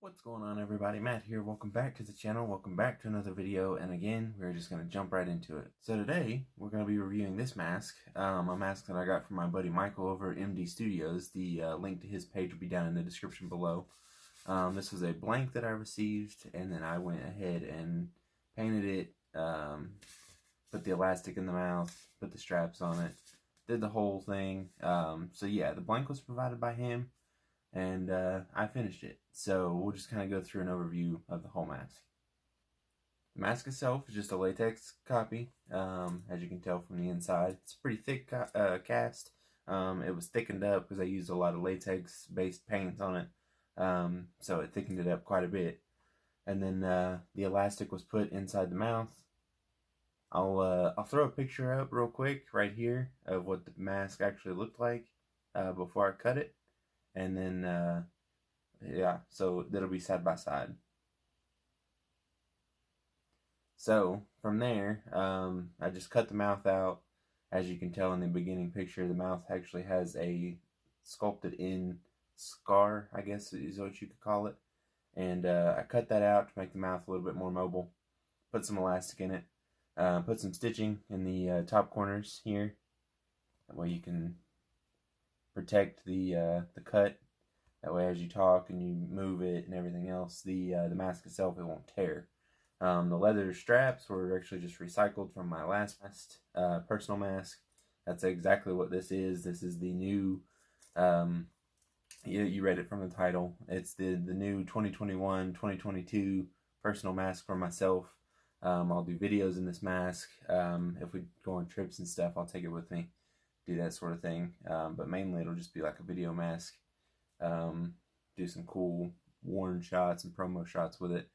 What's going on, everybody? Matt here. Welcome back to the channel. Welcome back to another video. And again, we're just going to jump right into it. So today, we're going to be reviewing this mask. A mask that I got from my buddy Michael over at MD Studios. The link to his page will be down in the description below. This was a blank that I received, and then I went ahead and painted it, put the elastic in the mouth, put the straps on it, did the whole thing. So yeah, the blank was provided by him. And I finished it. So we'll just kind of go through an overview of the whole mask. The mask itself is just a latex copy, as you can tell from the inside. It's a pretty thick cast. It was thickened up because I used a lot of latex-based paints on it, so it thickened it up quite a bit. And then the elastic was put inside the mouth. I'll throw a picture up real quick right here of what the mask actually looked like before I cut it. And then, yeah, so that'll be side by side. So from there, I just cut the mouth out. As you can tell in the beginning picture, the mouth actually has a sculpted in scar, I guess is what you could call it. And I cut that out to make the mouth a little bit more mobile. Put some elastic in it. Put some stitching in the top corners here. That way you can protect the cut. That way, as you talk and you move it and everything else, the mask itself, it won't tear. The leather straps were actually just recycled from my last personal mask. That's exactly what this is. This is the new, you read it from the title. It's the new 2021-2022 personal mask for myself. I'll do videos in this mask. If we go on trips and stuff, I'll take it with me. Do that sort of thing, but mainly it'll just be like a video mask. Do some cool worn shots and promo shots with it,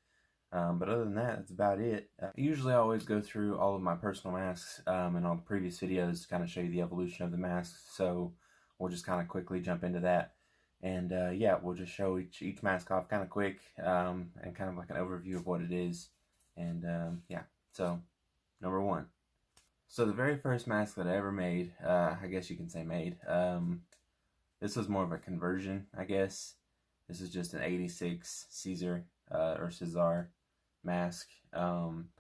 but other than that, that's about it. Usually I always go through all of my personal masks and all the previous videos to kind of show you the evolution of the masks, so we'll just kind of quickly jump into that. And yeah, we'll just show each mask off kind of quick, and kind of like an overview of what it is. And yeah, so number one. So the very first mask that I ever made, I guess you can say made, this was more of a conversion, I guess. This is just an 86 Caesar, or Cesar mask,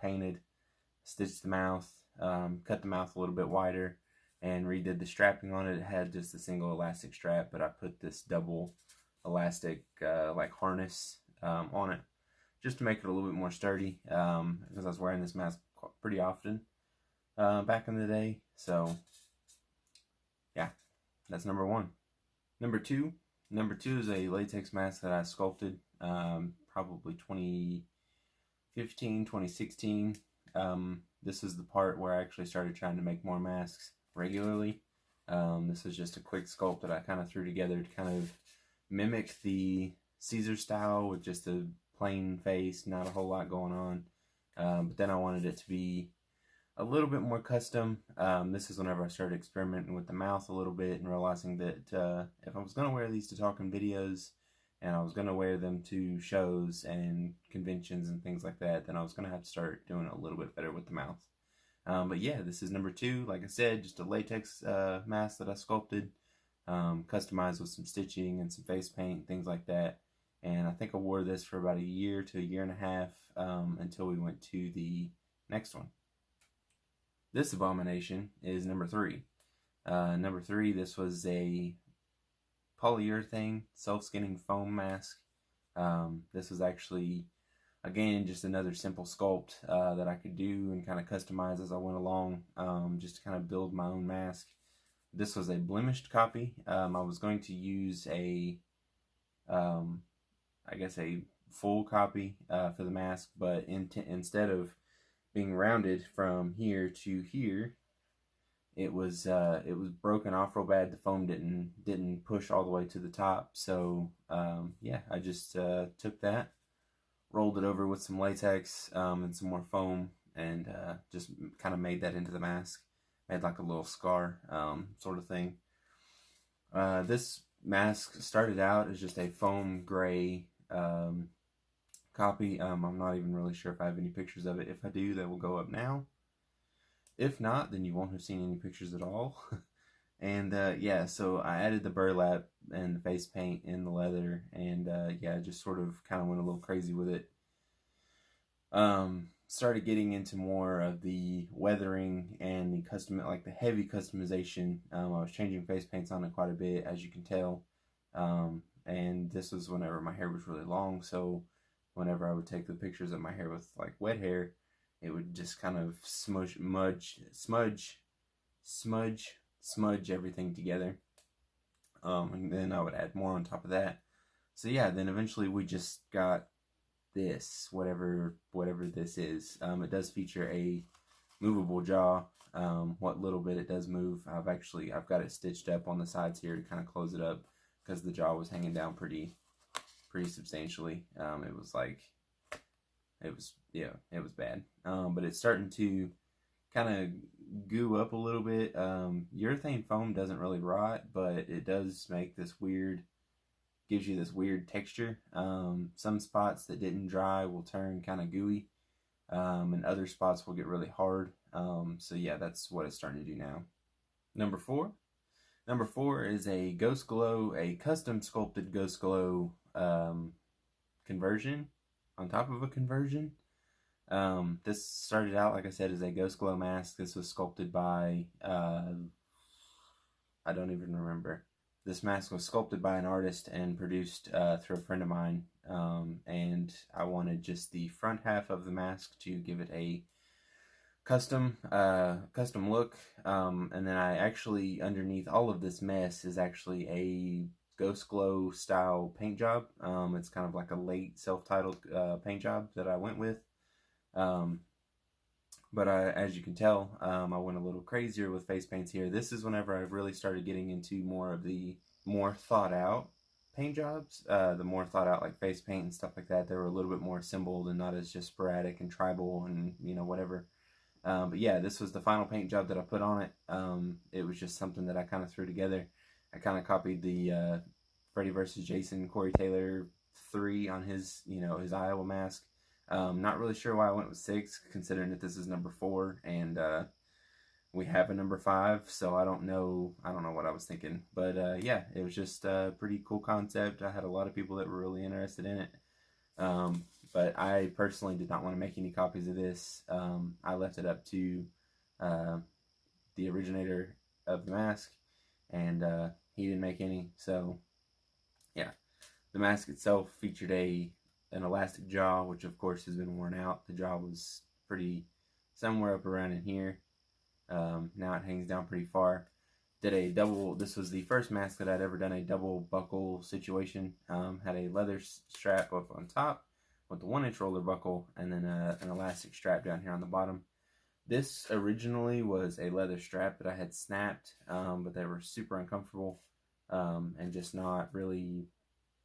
painted, stitched the mouth, cut the mouth a little bit wider, and redid the strapping on it. It had just a single elastic strap, but I put this double elastic, like harness, on it, just to make it a little bit more sturdy, because I was wearing this mask pretty often. Back in the day. So yeah, that's number one. Number two is a latex mask that I sculpted, probably 2015, 2016. This is the part where I actually started trying to make more masks regularly. This is just a quick sculpt that I kind of threw together to kind of mimic the Caesar style with just a plain face, not a whole lot going on. But then I wanted it to be a little bit more custom. This is whenever I started experimenting with the mouth a little bit and realizing that if I was going to wear these to talking videos and I was going to wear them to shows and conventions and things like that, then I was going to have to start doing a little bit better with the mouth. But yeah, this is number two. Like I said, just a latex mask that I sculpted, customized with some stitching and some face paint, things like that. And I think I wore this for about a year to a year and a half until we went to the next one. This abomination is number three. Number three, this was a polyurethane self-skinning foam mask. This was actually, again, just another simple sculpt that I could do and kind of customize as I went along, just to kind of build my own mask. This was a blemished copy. I was going to use a, I guess a full copy for the mask, but instead of being rounded from here to here, it was broken off real bad. The foam didn't push all the way to the top. So yeah, I just took that, rolled it over with some latex and some more foam, and just kind of made that into the mask. Made like a little scar sort of thing. This mask started out as just a foam gray copy. I'm not even really sure if I have any pictures of it. If I do, they will go up now. If not, then you won't have seen any pictures at all. And yeah, so I added the burlap and the face paint in the leather, and yeah, just sort of kind of went a little crazy with it. Started getting into more of the weathering and the like the heavy customization. I was changing face paints on it quite a bit, as you can tell. And this was whenever my hair was really long, so whenever I would take the pictures of my hair with like wet hair, it would just kind of smudge everything together. And then I would add more on top of that. So yeah, then eventually we just got this, whatever this is. It does feature a movable jaw. What little bit it does move, I've got it stitched up on the sides here to kind of close it up, because the jaw was hanging down pretty substantially. It was bad. But it's starting to kind of goo up a little bit. Urethane foam doesn't really rot, but it does make this weird, gives you this weird texture. Some spots that didn't dry will turn kind of gooey, and other spots will get really hard. So yeah, that's what it's starting to do now. Number four is a Ghost Glow, a custom sculpted Ghost Glow conversion on top of a conversion. This started out, like I said, as a Ghost Glow mask. This was sculpted by, I don't even remember. This mask was sculpted by an artist and produced through a friend of mine. And I wanted just the front half of the mask to give it a custom look. And then I actually, underneath all of this mess, is actually a Ghost Glow style paint job. It's kind of like a late self-titled paint job that I went with. But as you can tell, I went a little crazier with face paints here. This is whenever I really started getting into more of the more thought out paint jobs, the more thought out like face paint and stuff like that. They were a little bit more assembled and not as just sporadic and tribal and whatever. But yeah, this was the final paint job that I put on it. It was just something that I kind of threw together. I kind of copied the Freddy vs. Jason Corey Taylor 3 on his his Iowa mask. Not really sure why I went with 6, considering that this is number 4, and we have a number 5, so I don't know what I was thinking. But yeah, it was just a pretty cool concept. I had a lot of people that were really interested in it. But I personally did not want to make any copies of this. I left it up to the originator of the mask, and he didn't make any. So yeah, the mask itself featured an elastic jaw, which of course has been worn out. The jaw was pretty somewhere up around in here. Now it hangs down pretty far. This was the first mask that I'd ever done a double buckle situation. Had a leather strap up on top with the 1-inch roller buckle, and then an elastic strap down here on the bottom. This originally was a leather strap that I had snapped, but they were super uncomfortable, and just not really,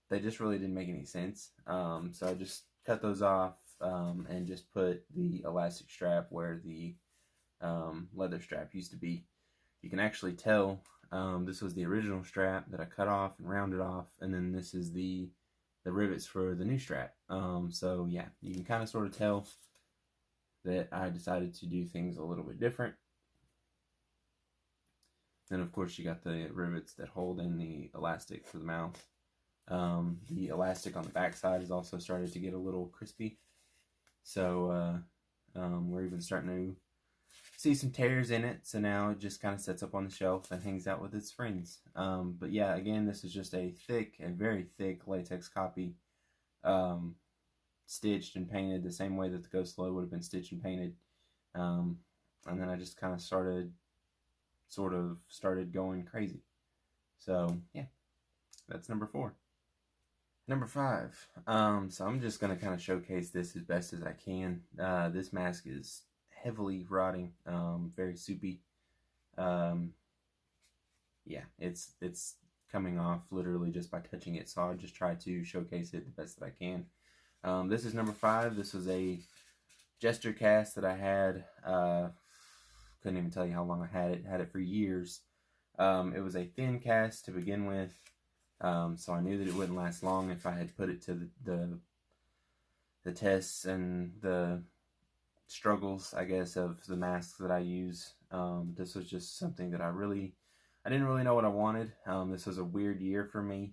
they just really didn't make any sense. So I just cut those off, and just put the elastic strap where the leather strap used to be. You can actually tell this was the original strap that I cut off and rounded off, and then this is the rivets for the new strap. So yeah, you can kind of sort of tell that I decided to do things a little bit different. And of course you got the rivets that hold in the elastic for the mouth. The elastic on the back side has also started to get a little crispy. So we're even starting to see some tears in it. So now it just kind of sets up on the shelf and hangs out with its friends. But yeah, again, this is just a very thick latex copy, stitched and painted the same way that the Ghost Glow would have been stitched and painted. And then I just kind of started going crazy. So yeah, that's number 4. Number 5. So I'm just gonna kind of showcase this as best as I can. This mask is heavily rotting, very soupy. Yeah, it's coming off literally just by touching it, so I'll just try to showcase it the best that I can. This is number 5. This was a Jester cast that I had. Couldn't even tell you how long I had it. Had it for years. It was a thin cast to begin with, so I knew that it wouldn't last long if I had put it to the tests and the struggles, I guess, of the masks that I use. This was just something that I really I didn't really know what I wanted. This was a weird year for me.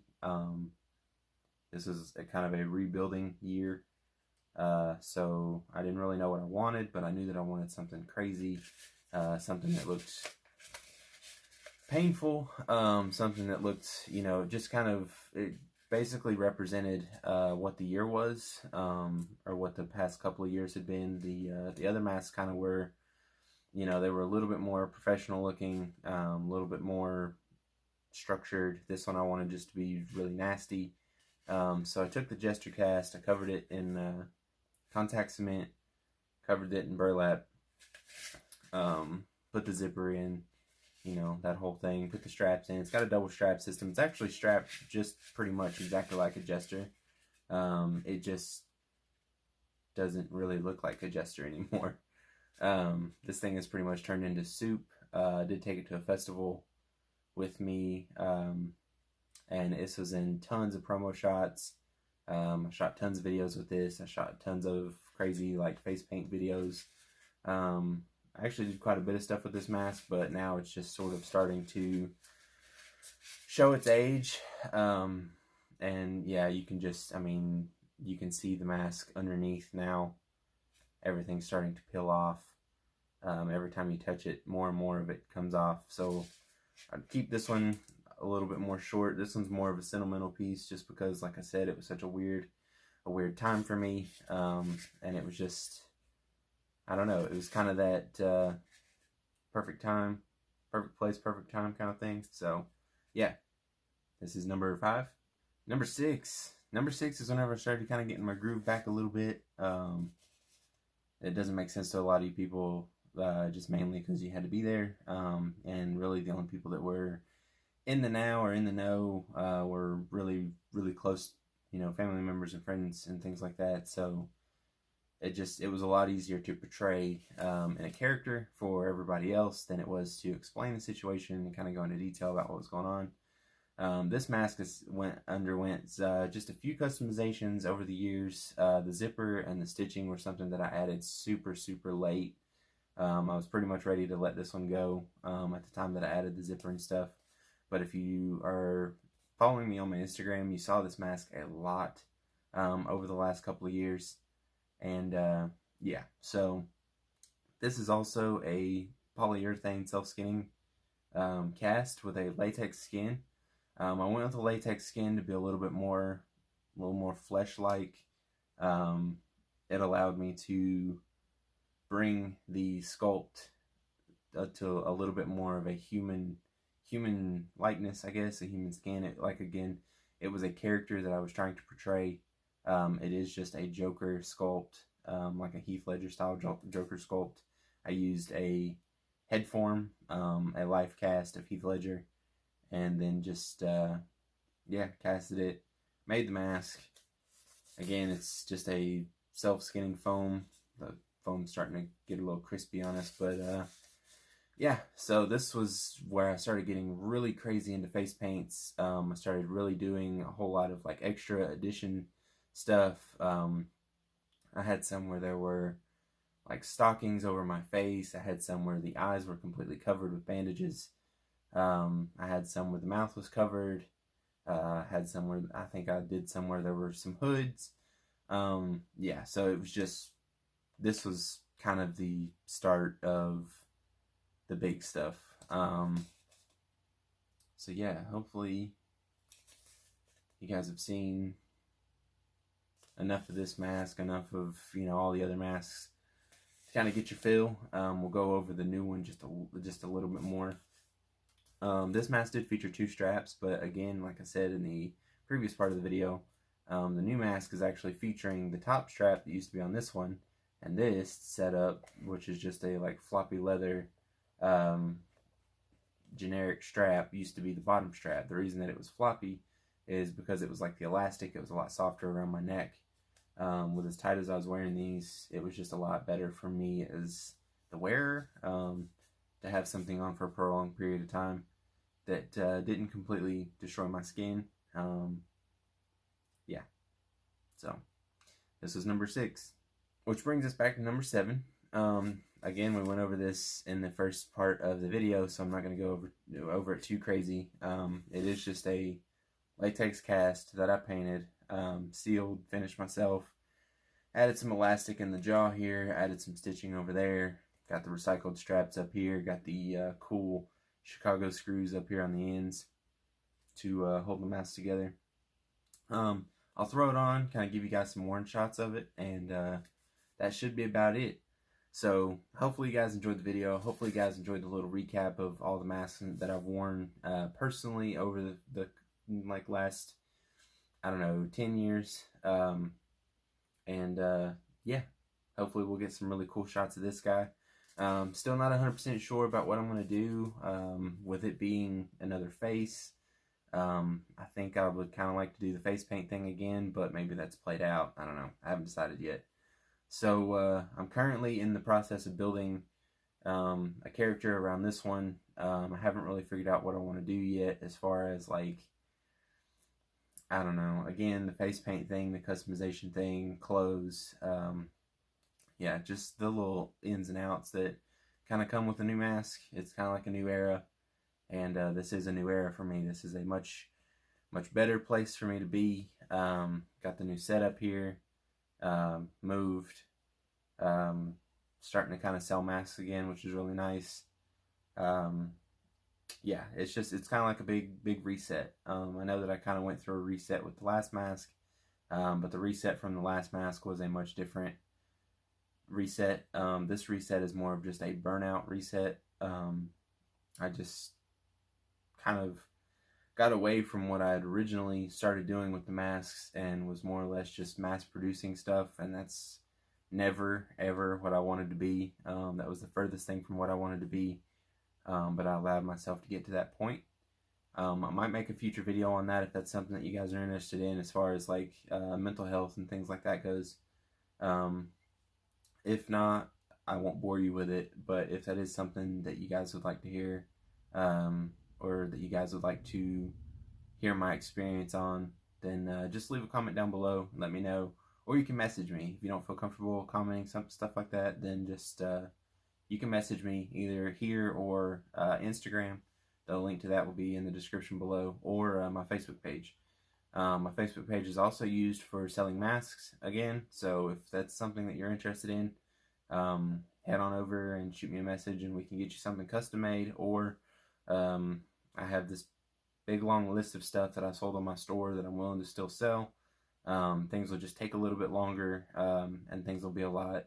This is a kind of a rebuilding year. So I didn't really know what I wanted, but I knew that I wanted something crazy, something that looked painful, something that looked, just kind of, it basically represented what the year was, or what the past couple of years had been. The other masks kind of were, they were a little bit more professional looking, a little bit more structured. This one I wanted just to be really nasty. So I took the Jester cast, I covered it in contact cement, covered it in burlap, put the zipper in, that whole thing, put the straps in. It's got a double strap system. It's actually strapped just pretty much exactly like a Jester. It just doesn't really look like a Jester anymore. This thing is pretty much turned into soup. I did take it to a festival with me, and this was in tons of promo shots. I shot tons of videos with this. I shot tons of crazy face paint videos. I actually did quite a bit of stuff with this mask, but now it's just sort of starting to show its age. And yeah, you can you can see the mask underneath now. Everything's starting to peel off. Every time you touch it, more and more of it comes off. So I'd keep this one a little bit more short. This one's more of a sentimental piece, just because, like I said, it was such a weird time for me. And it was just, I don't know, it was kind of that perfect time, perfect place, perfect time kind of thing. So yeah, this is number 5. Number 6 is whenever I started kind of getting my groove back a little bit. It doesn't make sense to a lot of you people, just mainly because you had to be there. And really the only people that were in the now or in the know were really, really close, family members and friends and things like that. So it was a lot easier to portray in a character for everybody else than it was to explain the situation and kind of go into detail about what was going on. This mask underwent just a few customizations over the years. The zipper and the stitching were something that I added super, super late. I was pretty much ready to let this one go at the time that I added the zipper and stuff. But if you are following me on my Instagram, you saw this mask a lot over the last couple of years. And yeah, so this is also a polyurethane self-skinning cast with a latex skin. I went with a latex skin to be a little more flesh-like. It allowed me to bring the sculpt to a little bit more of a human likeness, I guess, a human skin. It was a character that I was trying to portray. It is just a Joker sculpt, like a Heath Ledger style Joker sculpt. I used a head form, a life cast of Heath Ledger, and then just casted it, made the mask. Again, it's just a self-skinning foam. The foam's starting to get a little crispy on us, but yeah, so this was where I started getting really crazy into face paints. I started really doing a whole lot of extra addition stuff. I had some where there were stockings over my face. I had some where the eyes were completely covered with bandages. I had some where the mouth was covered. I had some where I think I did some where there were some hoods. Yeah, so it was just, this was kind of the start of the big stuff. So yeah, hopefully you guys have seen enough of this mask, enough of all the other masks to kind of get your feel. We'll go over the new one just a little bit more. This mask did feature 2 straps, but again, like I said in the previous part of the video, the new mask is actually featuring the top strap that used to be on this one, and this setup, which is just a floppy leather generic strap, used to be the bottom strap. The reason that it was floppy is because it was the elastic. It was a lot softer around my neck. With as tight as I was wearing these, it was just a lot better for me as the wearer to have something on for a prolonged period of time that didn't completely destroy my skin. Yeah, so this was number 6, which brings us back to number 7. again, we went over this in the first part of the video, so I'm not going to go over it too crazy. It is just a latex cast that I painted, sealed, finished myself. Added some elastic in the jaw here, added some stitching over there. Got the recycled straps up here, got the cool Chicago screws up here on the ends to hold the mask together. I'll throw it on, kind of give you guys some worn shots of it, and that should be about it. So hopefully you guys enjoyed the video. Hopefully you guys enjoyed the little recap of all the masks that I've worn personally over the like last, I don't know, 10 years. Yeah, hopefully we'll get some really cool shots of this guy. Still not 100% sure about what I'm going to do with it being another face. I think I would kind of like to do the face paint thing again, but maybe that's played out. I don't know. I haven't decided yet. So I'm currently in the process of building a character around this one. I haven't really figured out what I want to do yet as far as, like, I don't know. Again, the face paint thing, the customization thing, clothes. Yeah, just the little ins and outs that kind of come with a new mask. It's kind of like a new era. And this is a new era for me. This is a much better place for me to be. Got the new setup here. Moved. Starting to kind of sell masks again, which is really nice. Yeah, it's kind of like a big reset. I know that I kind of went through a reset with the last mask, but the reset from the last mask was a much different reset. This reset is more of just a burnout reset. I just kind of got away from what I had originally started doing with the masks and was more or less just mass producing stuff, and that's never ever what I wanted to be. That was the furthest thing from what I wanted to be, but I allowed myself to get to that point. I might make a future video on that if that's something that you guys are interested in, as far as like mental health and things like that goes. If not, I won't bore you with it, but if that is something that you guys would like to hear, or that you guys would like to hear my experience on, then just leave a comment down below and let me know. Or you can message me. If you don't feel comfortable commenting stuff like that, then just you can message me either here or Instagram. The link to that will be in the description below, or my Facebook page. My Facebook page is also used for selling masks again, so if that's something that you're interested in, head on over and shoot me a message and we can get you something custom made. Or I have this big long list of stuff that I sold on my store that I'm willing to still sell. Things will just take a little bit longer, and things will be the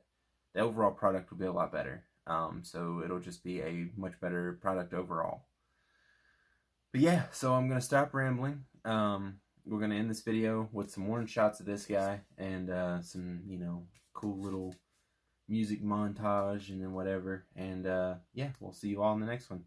overall product will be a lot better. So it'll just be a much better product overall. But yeah, so I'm going to stop rambling. We're going to end this video with some worn shots of this guy and some, cool little music montage and then whatever. And yeah, we'll see you all in the next one.